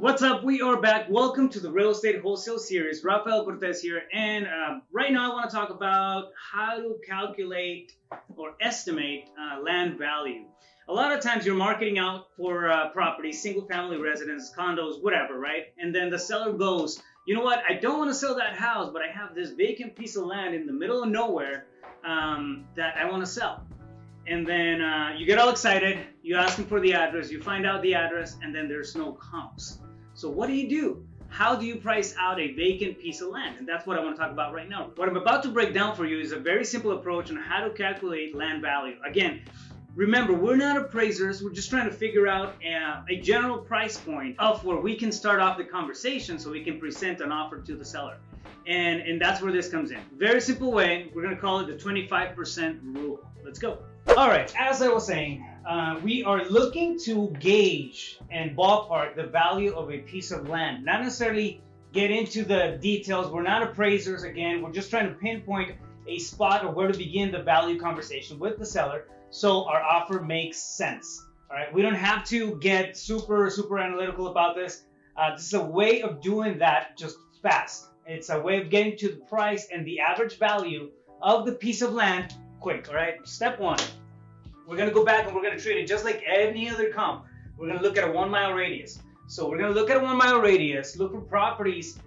What's up? We are back. Welcome to the Real Estate Wholesale Series. Rafael Cortez here, and right now I want to talk about how to calculate or estimate land value. A lot of times you're marketing out for properties, single-family residence, condos, whatever, right? And then the seller goes, you know what? I don't want to sell that house, but I have this vacant piece of land in the middle of nowhere that I want to sell. And then you get all excited, you ask them for the address, you find out the address, and then there's no comps. So what do? How do you price out a vacant piece of land? And that's what I want to talk about right now. What I'm about to break down for you is a very simple approach on how to calculate land value. Again, remember, we're not appraisers. We're just trying to figure out a general price point of where we can start off the conversation so we can present an offer to the seller. And that's where this comes in. Very simple way. We're going to call it the 25% rule. Let's go. All right, as I was saying, we are looking to gauge and ballpark the value of a piece of land, not necessarily get into the details. We're not appraisers. Again, we're just trying to pinpoint a spot of where to begin the value conversation with the seller so our offer makes sense. All right, we don't have to get super analytical about this. This is a way of doing that just fast. It's a way of getting to the price and the average value of the piece of land quick. All right, step one. We're going to go back and we're going to treat it just like any other comp. We're going to look at a 1 mile radius. So we're going to look at a 1 mile radius, look for properties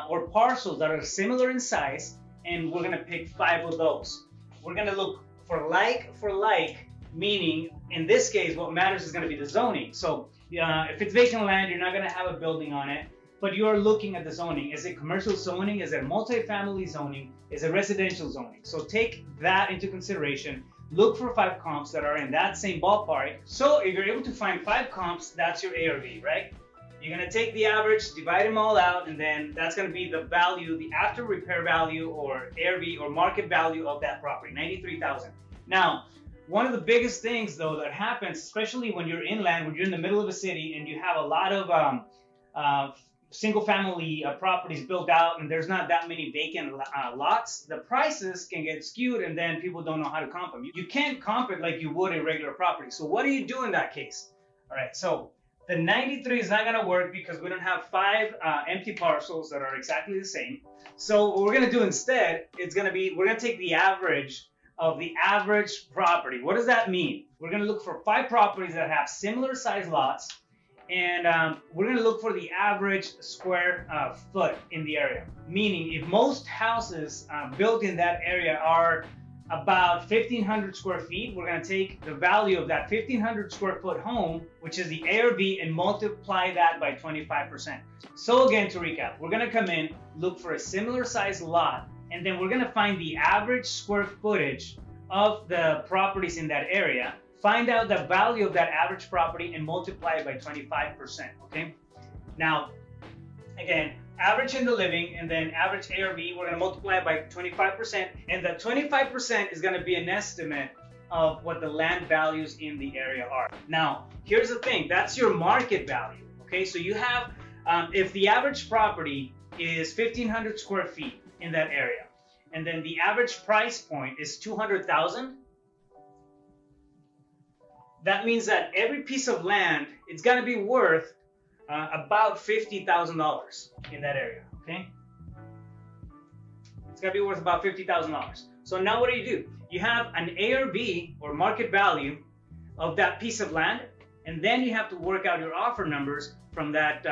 or parcels that are similar in size, and we're going to pick 5 of those. We're going to look for like, meaning in this case, what matters is going to be the zoning. So if it's vacant land, you're not going to have a building on it, but you're looking at the zoning. Is it commercial zoning? Is it multifamily zoning? Is it residential zoning? So take that into consideration. Look for 5 comps that are in that same ballpark. So if you're able to find 5 comps, that's your ARV, right? You're gonna take the average, divide them all out, and then that's gonna be the value, the after repair value or ARV or market value of that property, 93,000. Now, one of the biggest things though that happens, especially when you're inland, when you're in the middle of a city and you have a lot of single family properties built out and there's not that many vacant lots, the prices can get skewed and then people don't know how to comp them. You can't comp it like you would a regular property. So what do you do in that case? All right, so the 93 is not going to work because we don't have 5 empty parcels that are exactly the same. So what we're going to do instead, we're going to take the average of the average property. What does that mean? We're going to look for 5 properties that have similar size lots, and we're going to look for the average square foot in the area. Meaning, if most houses built in that area are about 1,500 square feet, we're going to take the value of that 1,500 square foot home, which is the ARV, and multiply that by 25%. So again, to recap, we're going to come in, look for a similar size lot, and then we're going to find the average square footage of the properties in that area, find out the value of that average property and multiply it by 25%, okay? Now, again, average in the living and then average ARV, we're gonna multiply it by 25%, and the 25% is gonna be an estimate of what the land values in the area are. Now, here's the thing, that's your market value, okay? So you have, if the average property is 1,500 square feet in that area, and then the average price point is 200,000, that means that every piece of land, it's going to be worth about $50,000 in that area, okay? It's going to be worth about $50,000. So now what do? You have an ARV or market value of that piece of land, and then you have to work out your offer numbers from that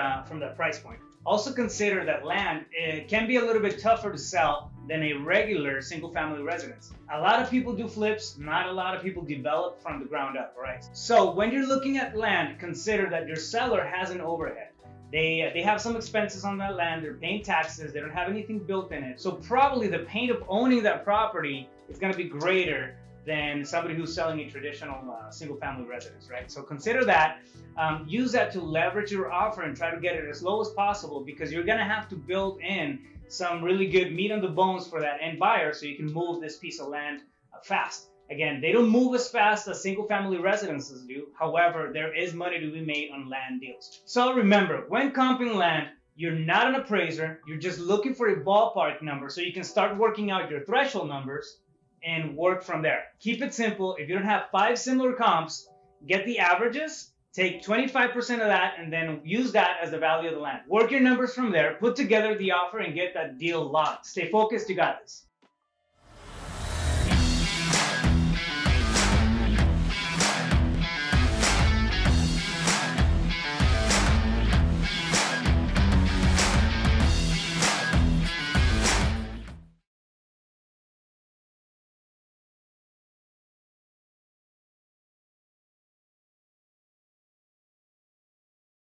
price point. Also consider that land can be a little bit tougher to sell than a regular single-family residence. A lot of people do flips, not a lot of people develop from the ground up, right? So when you're looking at land, consider that your seller has an overhead. They have some expenses on that land, they're paying taxes, they don't have anything built in it. So probably the pain of owning that property is gonna be greater than somebody who's selling a traditional single-family residence, right? So consider that, use that to leverage your offer and try to get it as low as possible, because you're gonna have to build in some really good meat on the bones for that end buyer so you can move this piece of land fast. Again, they don't move as fast as single-family residences do. However, there is money to be made on land deals. So remember, when comping land, you're not an appraiser, you're just looking for a ballpark number so you can start working out your threshold numbers and work from there. Keep it simple. If you don't have 5 similar comps, get the averages, Take 25% of that and then use that as the value of the land. Work your numbers from there, put together the offer, and get that deal locked. Stay focused. You got this.